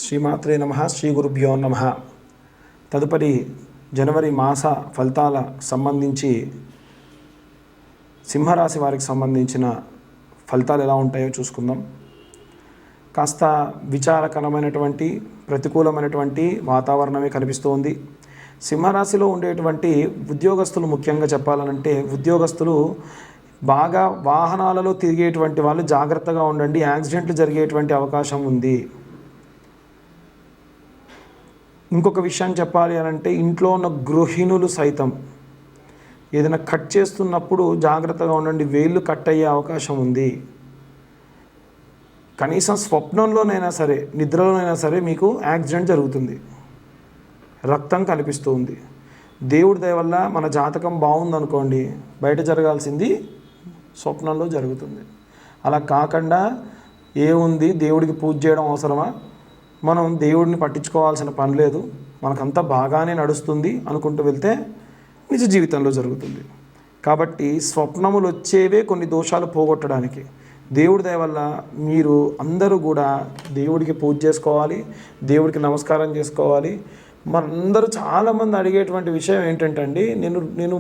శ్రీమాత్రే నమః, శ్రీ గురుభ్యో నమః. తదుపరి జనవరి మాస ఫలితాల సంబంధించి సింహరాశి వారికి సంబంధించిన ఫలితాలు ఎలా ఉంటాయో చూసుకుందాం. కాస్త విచారకరమైనటువంటి ప్రతికూలమైనటువంటి వాతావరణమే కనిపిస్తోంది. సింహరాశిలో ఉండేటువంటి ఉద్యోగస్తులు, ముఖ్యంగా చెప్పాలనంటే ఉద్యోగస్తులు బాగా వాహనాలలో తిరిగేటువంటి వాళ్ళు జాగ్రత్తగా ఉండండి. యాక్సిడెంట్లు జరిగేటువంటి అవకాశం ఉంది. ఇంకొక విషయం చెప్పాలి అనంటే ఇంట్లో ఉన్న గృహిణులు సైతం ఏదైనా కట్ చేస్తున్నప్పుడు జాగ్రత్తగా ఉండండి. వేళ్ళు కట్ అయ్యే అవకాశం ఉంది. కనీసం స్వప్నంలోనైనా సరే, నిద్రలోనైనా సరే మీకు యాక్సిడెంట్ జరుగుతుంది. రక్తం కనిపిస్తుంది. దేవుడి దయ వల్ల మన జాతకం బాగుందనుకోండి, బయట జరగాల్సింది స్వప్నంలో జరుగుతుంది. అలా కాకుండా ఏముంది, దేవుడికి పూజ చేయడం అవసరమా, మనం దేవుడిని పట్టించుకోవాల్సిన పని లేదు, మనకంతా బాగానే నడుస్తుంది అనుకుంటూ వెళ్తే నిజ జీవితంలో జరుగుతుంది. కాబట్టి స్వప్నములు వచ్చేవే కొన్ని దోషాలు పోగొట్టడానికి. దేవుడి దయ వల్ల మీరు అందరూ కూడా దేవుడికి పూజ చేసుకోవాలి, దేవుడికి నమస్కారం చేసుకోవాలి. మనందరూ చాలామంది అడిగేటువంటి విషయం ఏంటంటే అండి, నేను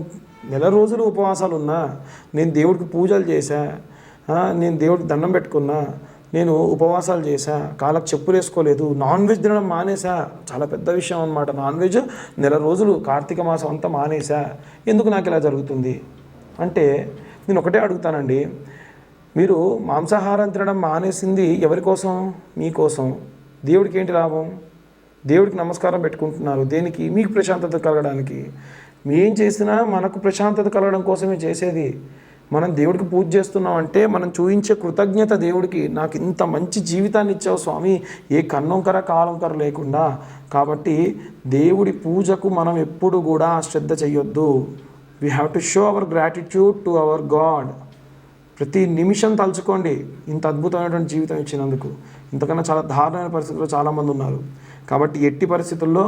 నెల రోజులు ఉపవాసాలు ఉన్నా, నేను దేవుడికి పూజలు చేశా, నేను దేవుడికి దండం పెట్టుకున్నా, నేను ఉపవాసాలు చేశా, కాళ్ళకు చెప్పులు వేసుకోలేదు, నాన్ వెజ్ తినడం మానేసా. చాలా పెద్ద విషయం అన్నమాట. నాన్ వెజ్ నెల రోజులు కార్తీక మాసం అంతా మానేసా, ఎందుకు నాకు ఇలా జరుగుతుంది అంటే నేను ఒకటే అడుగుతానండి. మీరు మాంసాహారం తినడం మానేసింది ఎవరి కోసం? మీకోసం. దేవుడికి ఏంటి లాభం? దేవుడికి నమస్కారం పెట్టుకుంటున్నారు దేనికి? మీకు ప్రశాంతత కలగడానికి. మేం చేసినా మనకు ప్రశాంతత కలగడం కోసమే చేసేది. మనం దేవుడికి పూజ చేస్తున్నాం అంటే మనం చూపించే కృతజ్ఞత దేవుడికి, నాకు ఇంత మంచి జీవితాన్ని ఇచ్చావు స్వామి, ఏ కన్నొంకర కాలంకర లేకుండా. కాబట్టి దేవుడి పూజకు మనం ఎప్పుడు కూడా శ్రద్ధ చెయ్యొద్దు. We have to show hour gratitude to our God. ప్రతి నిమిషం తలుచుకోండి ఇంత అద్భుతమైనటువంటి జీవితం ఇచ్చినందుకు. ఇంతకన్నా చాలా దారుణమైన పరిస్థితుల్లో చాలామంది ఉన్నారు. కాబట్టి ఎట్టి పరిస్థితుల్లో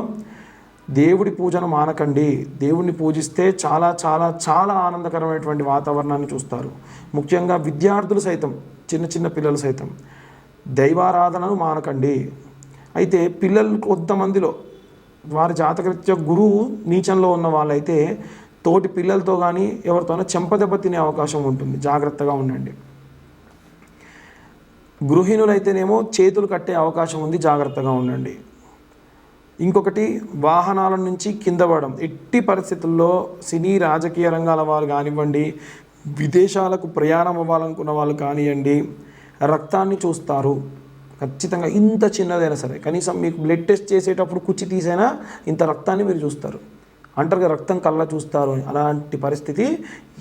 దేవుడి పూజను మానకండి. దేవుడిని పూజిస్తే చాలా చాలా చాలా ఆనందకరమైనటువంటి వాతావరణాన్ని చూస్తారు. ముఖ్యంగా విద్యార్థులు సైతం, చిన్న చిన్న పిల్లలు సైతం దైవారాధనను మానకండి. అయితే పిల్లలు కొంతమందిలో వారి జాతకరీత్యా గురువు నీచంలో ఉన్న వాళ్ళైతే తోటి పిల్లలతో కానీ ఎవరితోనో చెంపదెబ్బ తినే అవకాశం ఉంటుంది. జాగ్రత్తగా ఉండండి. గృహిణులైతేనేమో చేతులు కట్టే అవకాశం ఉంది. జాగ్రత్తగా ఉండండి. ఇంకొకటి, వాహనాల నుంచి కింద పడడం. ఎట్టి పరిస్థితుల్లో సినీ రాజకీయ రంగాల వారు కానివ్వండి, విదేశాలకు ప్రయాణం అవ్వాలనుకున్న వాళ్ళు కానివ్వండి, రక్తాన్ని చూస్తారు ఖచ్చితంగా. ఇంత చిన్నదైనా సరే, కనీసం మీకు బ్లడ్ టెస్ట్ చేసేటప్పుడు కుచ్చి తీసైనా ఇంత రక్తాన్ని మీరు చూస్తారు. అంటారు కదా, రక్తం కళ్ళ చూస్తారు అని. అలాంటి పరిస్థితి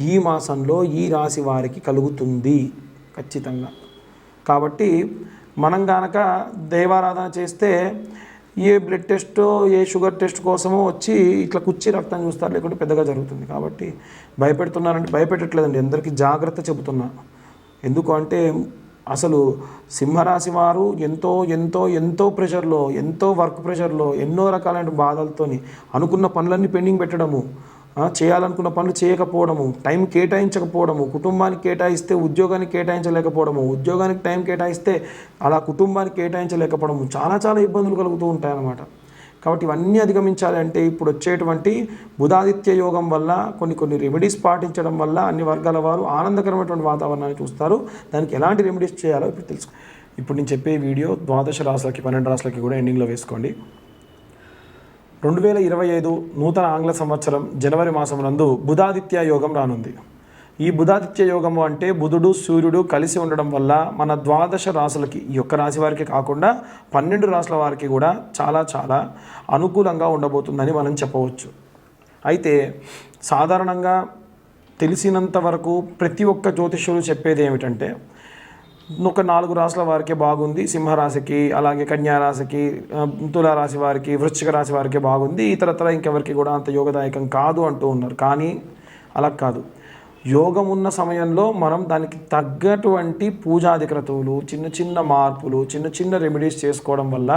ఈ మాసంలో ఈ రాశి వారికి కలుగుతుంది ఖచ్చితంగా. కాబట్టి మనం కనుక దైవారాధన చేస్తే ఏ బ్లడ్ టెస్ట్, ఏ షుగర్ టెస్ట్ కోసమో వచ్చి ఇట్లా కుచ్చి రక్తం చూస్తారు, లేకుంటే పెద్దగా జరుగుతుంది. కాబట్టి భయపెడుతున్నారంటే భయపెట్టట్లేదండి, అందరికీ జాగ్రత్త చెబుతున్నా. ఎందుకు అంటే అసలు సింహరాశి వారు ఎంతో ఎంతో ఎంతో ప్రెషర్లో, ఎంతో వర్క్ ప్రెషర్లో, ఎన్నో రకాలైన బాధలతోని అనుకున్న పనులన్నీ పెండింగ్ పెట్టడము, చేయాలనుకున్న పనులు చేయకపోవడము, టైం కేటాయించకపోవడము, కుటుంబానికి కేటాయిస్తే ఉద్యోగానికి కేటాయించలేకపోవడము, ఉద్యోగానికి టైం కేటాయిస్తే అలా కుటుంబానికి కేటాయించలేకపోవడము, చాలా చాలా ఇబ్బందులు కలుగుతూ ఉంటాయన్నమాట. కాబట్టి ఇవన్నీ అధిగమించాలి అంటే ఇప్పుడు వచ్చేటువంటి బుధాదిత్య యోగం వల్ల కొన్ని రెమెడీస్ పాటించడం వల్ల అన్ని వర్గాల వారు ఆనందకరమైనటువంటి వాతావరణాన్ని చూస్తారు. దానికి ఎలాంటి రెమెడీస్ చేయాలో ఇప్పుడు తెలుసు. ఇప్పుడు నేను చెప్పే వీడియో 12 రాశులకి 12 రాశులకి కూడా ఎండింగ్లో వేసుకోండి. 2025 నూతన ఆంగ్ల సంవత్సరం జనవరి మాసం నందు బుధాదిత్య యోగం రానుంది. ఈ బుధాదిత్య యోగము అంటే బుధుడు సూర్యుడు కలిసి ఉండడం వల్ల మన 12 రాశులకి, ఈ ఒక్క రాశి వారికి కాకుండా 12 రాశుల వారికి కూడా చాలా చాలా అనుకూలంగా ఉండబోతుందని మనం చెప్పవచ్చు. అయితే సాధారణంగా తెలిసినంత వరకు ప్రతి ఒక్క జ్యోతిష్యులు చెప్పేది ఏమిటంటే ఒక 4 రాశుల వారికే బాగుంది, సింహరాశికి, అలాగే కన్యారాశికి, తులారాశి వారికి, వృశ్చిక రాశి వారికి బాగుంది, ఇతరత్ర ఇంకెవరికి కూడా అంత యోగదాయకం కాదు అంటూ ఉన్నారు. కానీ అలా కాదు. యోగం ఉన్న సమయంలో మనం దానికి తగ్గటువంటి పూజాధిక్రతువులు, చిన్న చిన్న మార్పులు, చిన్న చిన్న రెమెడీస్ చేసుకోవడం వల్ల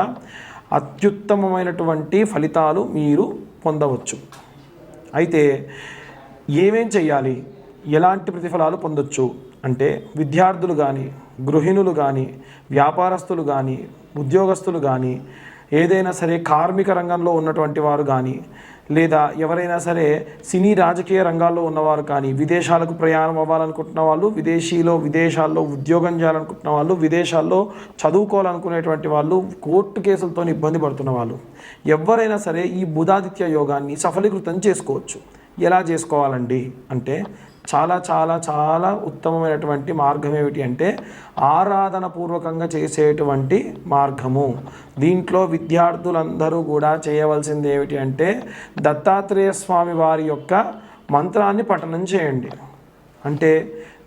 అత్యుత్తమమైనటువంటి ఫలితాలు మీరు పొందవచ్చు. అయితే ఏమేం చేయాలి, ఎలాంటి ప్రతిఫలాలు పొందొచ్చు అంటే విద్యార్థులు కానీ, గృహిణులు కానీ, వ్యాపారస్తులు కానీ, ఉద్యోగస్తులు కానీ, ఏదైనా సరే కార్మిక రంగంలో ఉన్నటువంటి వారు కానీ, లేదా ఎవరైనా సరే సినీ రాజకీయ రంగాల్లో ఉన్నవారు కానీ, విదేశాలకు ప్రయాణం అవ్వాలనుకుంటున్న వాళ్ళు, విదేశాల్లో ఉద్యోగం చేయాలనుకుంటున్న వాళ్ళు, విదేశాల్లో చదువుకోవాలనుకునేటువంటి వాళ్ళు, కోర్టు కేసులతో ఇబ్బంది పడుతున్న వాళ్ళు, ఎవరైనా సరే ఈ బుధాదిత్య యోగాన్ని సఫలీకృతం చేసుకోవచ్చు. ఎలా చేసుకోవాలండి అంటే, చాలా చాలా చాలా ఉత్తమమైనటువంటి మార్గం ఏమిటి అంటే ఆరాధన పూర్వకంగా చేసేటువంటి మార్గము. దీంట్లో విద్యార్థులందరూ కూడా చేయవలసింది ఏమిటి అంటే దత్తాత్రేయ స్వామి వారి యొక్క మంత్రాన్ని పఠనం చేయండి. అంటే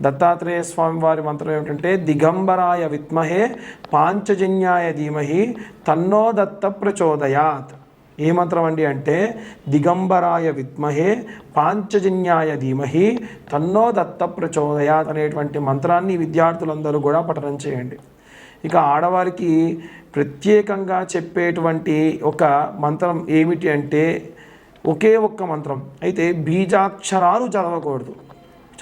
దత్తాత్రేయ స్వామి వారి మంత్రం ఏమిటంటే దిగంబరాయ విద్మహే పాంచజన్యాయ ధీమహి తన్నో దత్త ప్రచోదయాత్. ఏ మంత్రం అండి అంటే దిగంబరాయ విద్మహే పాంచజన్యాయ ధీమహి తన్నో దత్త ప్రచోదయాత్ అనేటువంటి మంత్రాన్ని విద్యార్థులందరూ కూడా పఠనం చేయండి. ఇక ఆడవారికి ప్రత్యేకంగా చెప్పేటువంటి ఒక మంత్రం ఏమిటి అంటే ఒకే ఒక్క మంత్రం, అయితే బీజాక్షరాలు చదవకూడదు.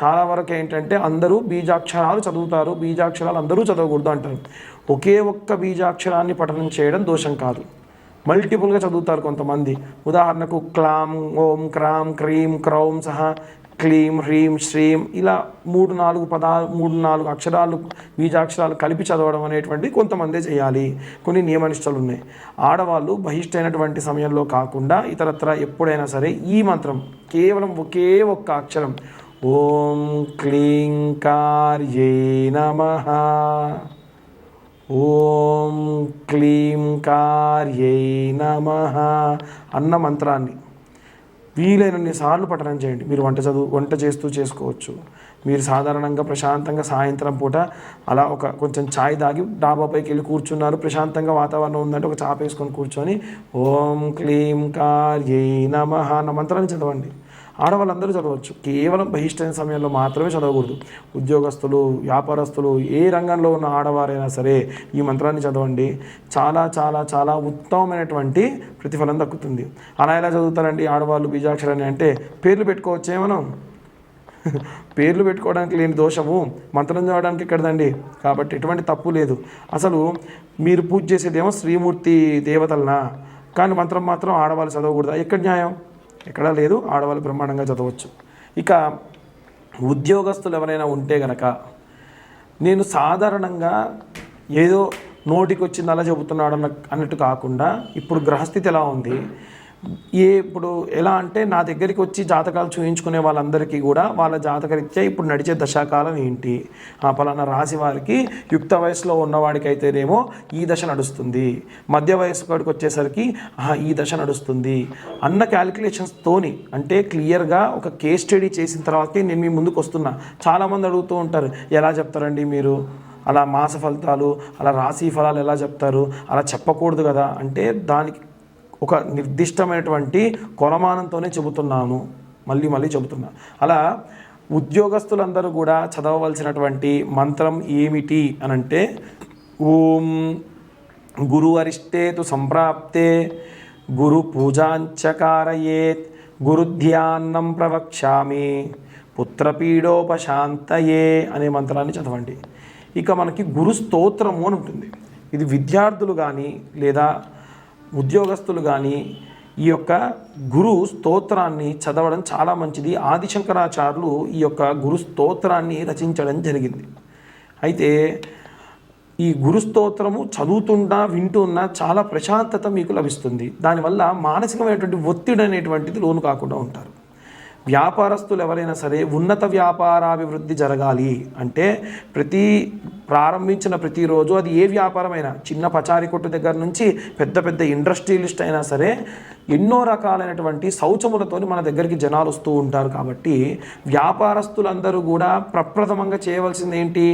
చాలా వరకు ఏంటంటే అందరూ బీజాక్షరాలు చదువుతారు, బీజాక్షరాలు అందరూ చదవకూడదు అంటారు. ఒకే ఒక్క బీజాక్షరాన్ని పఠనం చేయడం దోషం కాదు, మల్టిపుల్గా చదువుతారు కొంతమంది. ఉదాహరణకు క్లాం, ఓం, క్రాం, క్రీం, క్రౌం, సహ, క్లీం, హ్రీం, శ్రీం, ఇలా 3-4 అక్షరాలు బీజాక్షరాలు కలిపి చదవడం అనేటువంటి కొంతమందే చేయాలి. కొన్ని నియమనిష్టలు ఉన్నాయి. ఆడవాళ్ళు బహిష్టైనటువంటి సమయంలో కాకుండా ఇతరత్ర ఎప్పుడైనా సరే ఈ మంత్రం కేవలం ఒకే ఒక్క అక్షరం ఓం క్లీం కార్యే నమః, ఓం క్లీం కార్యై నమః అన్న మంత్రాన్ని వీలైనన్ని సార్లు పఠనం చేయండి. మీరు వంట చేస్తూ చేసుకోవచ్చు. మీరు సాధారణంగా ప్రశాంతంగా సాయంత్రం పూట అలా కొంచెం ఛాయ్ తాగి డాబాపైకి వెళ్ళి కూర్చున్నారు, ప్రశాంతంగా వాతావరణం ఉందంటే ఒక చాప వేసుకొని కూర్చొని ఓం క్లీం కార్యై నమః అన్న మంత్రాన్ని చదవండి. ఆడవాళ్ళందరూ చదవచ్చు, కేవలం బహిష్టైన సమయంలో మాత్రమే చదవకూడదు. ఉద్యోగస్తులు, వ్యాపారస్తులు, ఏ రంగంలో ఉన్న ఆడవారైనా సరే ఈ మంత్రాన్ని చదవండి. చాలా చాలా చాలా ఉత్తమమైనటువంటి ప్రతిఫలం దక్కుతుంది. అలా ఎలా చదువుతారండి ఆడవాళ్ళు బీజాక్షరాన్ని అంటే పేర్లు పెట్టుకోవచ్చే మనం? పేర్లు పెట్టుకోవడానికి లేని దోషము మంత్రం చదవడానికి ఎక్కడదండి. కాబట్టి ఎటువంటి తప్పు లేదు. అసలు మీరు పూజ చేసేదేమో శ్రీమూర్తి దేవతలనా, కానీ మంత్రం మాత్రం ఆడవాళ్ళు చదవకూడదా? ఎక్కడ న్యాయం? ఎక్కడా లేదు. ఆడవాళ్ళు బ్రహ్మాండంగా చదవచ్చు. ఇక ఉద్యోగస్తులు ఎవరైనా ఉంటే గనక, నేను సాధారణంగా ఏదో నోటికి వచ్చింది అలా చెబుతున్నాడు అన్నట్టు కాకుండా, ఇప్పుడు గ్రహస్థితి ఎలా ఉంది, ఇప్పుడు ఎలా అంటే నా దగ్గరికి వచ్చి జాతకాలు చూయించుకునే వాళ్ళందరికీ కూడా వాళ్ళ జాతకరీత్యా ఇప్పుడు నడిచే దశాకాలం ఏంటి, పలానా రాశి వారికి యుక్త వయసులో ఉన్నవాడికి అయితేనేమో ఈ దశ నడుస్తుంది, మధ్య వయసు వాడికి వచ్చేసరికి ఈ దశ నడుస్తుంది అన్న క్యాలిక్యులేషన్స్తోని, అంటే క్లియర్గా ఒక కేస్ స్టడీ చేసిన తర్వాతకి నేను మీ ముందుకు వస్తున్నా. చాలామంది అడుగుతూ ఉంటారు, ఎలా చెప్తారండి మీరు అలా మాస ఫలితాలు, అలా రాశి ఫలాలు ఎలా చెప్తారు, అలా చెప్పకూడదు కదా అంటే దానికి ఒక నిర్దిష్టమైనటువంటి కొలమానంతోనే చెబుతున్నాను, మళ్ళీ చెబుతున్నా. అలా ఉద్యోగస్తులందరూ కూడా చదవవలసినటువంటి మంత్రం ఏమిటి అనంటే ఓం గురు అరిష్టేతు సంప్రాప్తే గురు పూజాంచకారయేత్ గురుధ్యాన్నం ప్రవక్ష్యామి పుత్రపీడోపశాంతయే అనే మంత్రాన్ని చదవండి. ఇక మనకి గురు స్తోత్రము అని ఉంటుంది. ఇది విద్యార్థులు కానీ లేదా ఉద్యోగస్తులు కానీ ఈ యొక్క గురు స్తోత్రాన్ని చదవడం చాలా మంచిది. ఆదిశంకరాచార్యులు ఈ యొక్క గురు స్తోత్రాన్ని రచించడం జరిగింది. అయితే ఈ గురు స్తోత్రము చదువుతున్నా వింటున్నా చాలా ప్రశాంతత మీకు లభిస్తుంది. దానివల్ల మానసికమైనటువంటి ఒత్తిడి అనేటువంటిది లోను కాకుండా ఉంటారు. వ్యాపారస్తులు ఎవరైనా సరే ఉన్నత వ్యాపారాభివృద్ధి జరగాలి అంటే ప్రారంభించిన ప్రతిరోజు అది ఏ వ్యాపారమైనా, చిన్న పచారీ కొట్టు దగ్గర నుంచి పెద్ద ఇండస్ట్రియలిస్ట్ అయినా సరే ఎన్నో రకాలైనటువంటి శౌచములతో మన దగ్గరికి జనాలు వస్తూ ఉంటారు. కాబట్టి వ్యాపారస్తులందరూ కూడా ప్రప్రథమంగా చేయవలసింది ఏంటి,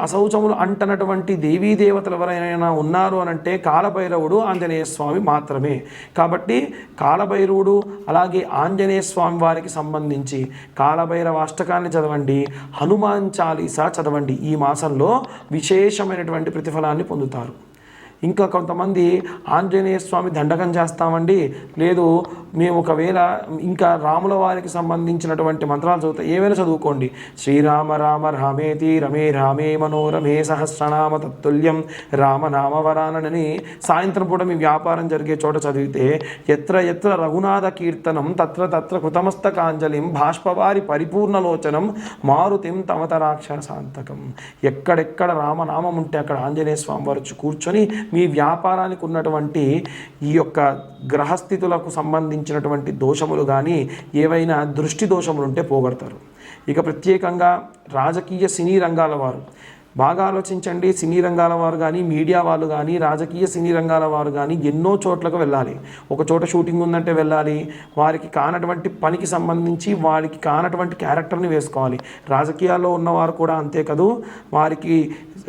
అశౌచములు అంటనటువంటి దేవీ దేవతలు ఎవరైనా ఉన్నారు అనంటే కాలభైరవుడు, ఆంజనేయ స్వామి మాత్రమే. కాబట్టి కాలభైరవుడు అలాగే ఆంజనేయ స్వామి వారికి సంబంధించి కాలభైరవ అష్టకాన్ని చదవండి, హనుమాన్ చాలీసా చదవండి. ఈ మాసంలో విశేషమైనటువంటి ప్రతిఫలాన్ని పొందుతారు. ఇంకా కొంతమంది ఆంజనేయ స్వామి దండకం చేస్తామండి, లేదు మేము ఒకవేళ ఇంకా రాముల వారికి సంబంధించినటువంటి మంత్రాలు చదువుతా, ఏమైనా చదువుకోండి. శ్రీరామ రామ రామేతి రమే రామే మనోరమే సహస్రనామ తత్తుల్యం రామనామవరానని సాయంత్రం పూట మీ వ్యాపారం జరిగే చోట చదివితే, ఎత్ర ఎత్ర రఘునాథ కీర్తనం తత్ర తత్ర కృతమస్తకాంజలిం బాష్పవారి పరిపూర్ణలోచనం మారుతిం తమతరాక్షసాంతకం. ఎక్కడెక్కడ రామనామం ఉంటే అక్కడ ఆంజనేయ స్వామి వారు కూర్చొని మీ వ్యాపారానికి ఉన్నటువంటి ఈ యొక్క గ్రహస్థితులకు సంబంధించినటువంటి దోషములు కానీ ఏవైనా దృష్టి దోషములు ఉంటే పోగొడతారు. ఇక ప్రత్యేకంగా రాజకీయ సినీ రంగాల వారు బాగా ఆలోచించండి. సినీ రంగాల వారు కానీ, మీడియా వాళ్ళు కానీ, రాజకీయ సినీ రంగాల వారు కానీ ఎన్నో చోట్లకు వెళ్ళాలి. ఒక చోట షూటింగ్ ఉందంటే వెళ్ళాలి. వారికి కానటువంటి పనికి సంబంధించి వారికి కానటువంటి క్యారెక్టర్ని వేసుకోవాలి. రాజకీయాల్లో ఉన్నవారు కూడా అంతే కదూ, వారికి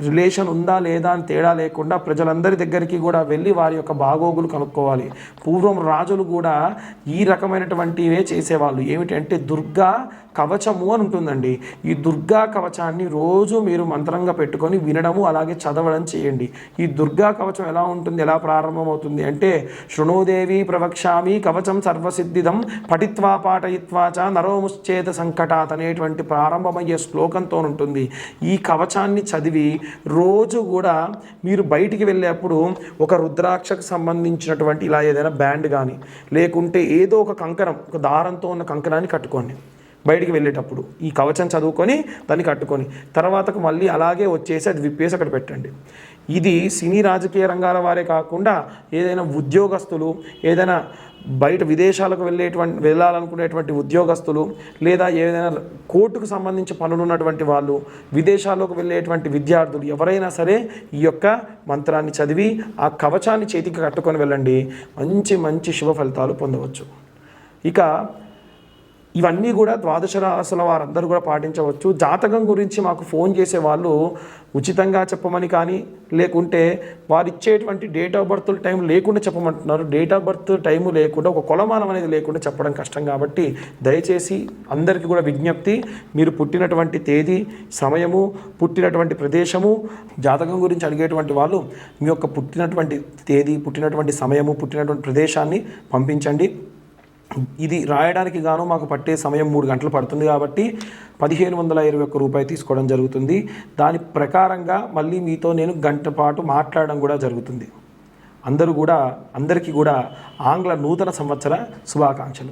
రిలేషన్ ఉందా లేదా అని తేడా లేకుండా ప్రజలందరి దగ్గరికి కూడా వెళ్ళి వారి యొక్క బాగోగులు కనుక్కోవాలి. పూర్వం రాజులు కూడా ఈ రకమైనటువంటివే చేసేవాళ్ళు. ఏమిటంటే దుర్గా కవచము అని ఉంటుందండి. ఈ దుర్గా కవచాన్ని రోజు మీరు మంత్రంగా పెట్టుకొని వినడము అలాగే చదవడం చేయండి. ఈ దుర్గా కవచం ఎలా ఉంటుంది, ఎలా ప్రారంభమవుతుంది అంటే, శృణోదేవి ప్రవక్ష్యామి కవచం సర్వసిద్ధిదం పఠిత్వా పాఠయిత్వా చ నరోముశ్చేత సంకటాత్ అనేటువంటి ప్రారంభమయ్యే శ్లోకంతో ఉంటుంది. ఈ కవచాన్ని చదివి రోజు కూడా మీరు బయటికి వెళ్ళేప్పుడు ఒక రుద్రాక్షకు సంబంధించినటువంటి ఇలా ఏదైనా బ్యాండ్ కానీ, లేకుంటే ఏదో ఒక కంకణం, ఒక దారంతో ఉన్న కంకణాన్ని కట్టుకోండి. బయటికి వెళ్ళేటప్పుడు ఈ కవచం చదువుకొని దాన్ని కట్టుకొని తర్వాతకు మళ్ళీ అలాగే వచ్చేసి అది విప్పేసి అక్కడ పెట్టండి. ఇది సినీ రాజకీయ రంగాల వారే కాకుండా ఏదైనా ఉద్యోగస్తులు, ఏదైనా బయట విదేశాలకు వెళ్ళాలనుకునేటువంటి ఉద్యోగస్తులు, లేదా ఏదైనా కోర్టుకు సంబంధించి పనులు ఉన్నటువంటి వాళ్ళు, విదేశాల్లోకి వెళ్ళేటువంటి విద్యార్థులు ఎవరైనా సరే ఈ యొక్క మంత్రాన్ని చదివి ఆ కవచాన్ని చేతికి కట్టుకొని వెళ్ళండి. మంచి మంచి శుభ ఫలితాలు పొందవచ్చు. ఇక ఇవన్నీ కూడా ద్వాదశ రాశుల వారందరూ కూడా పాటించవచ్చు. జాతకం గురించి మాకు ఫోన్ చేసే వాళ్ళు ఉచితంగా చెప్పమని కానీ, లేకుంటే వారు ఇచ్చేటువంటి డేట్ ఆఫ్ బర్త్ టైం లేకుండా చెప్పమంటున్నారు. డేట్ ఆఫ్ బర్త్ టైము లేకుండా, ఒక కొలమానం అనేది లేకుండా చెప్పడం కష్టం. కాబట్టి దయచేసి అందరికీ కూడా విజ్ఞప్తి, మీరు పుట్టినటువంటి తేదీ, సమయము, పుట్టినటువంటి ప్రదేశము, జాతకం గురించి అడిగేటువంటి వాళ్ళు మీ యొక్క పుట్టినటువంటి తేదీ, పుట్టినటువంటి సమయము, పుట్టినటువంటి ప్రదేశాన్ని పంపించండి. ఇది రాయడానికి గాను మాకు పట్టే సమయం 3 గంటలు పడుతుంది. కాబట్టి 1521 రూపాయలు తీసుకోవడం జరుగుతుంది. దాని ప్రకారంగా మళ్ళీ మీతో నేను గంట పాటు మాట్లాడడం కూడా జరుగుతుంది. అందరికీ కూడా ఆంగ్ల నూతన సంవత్సర శుభాకాంక్షలు.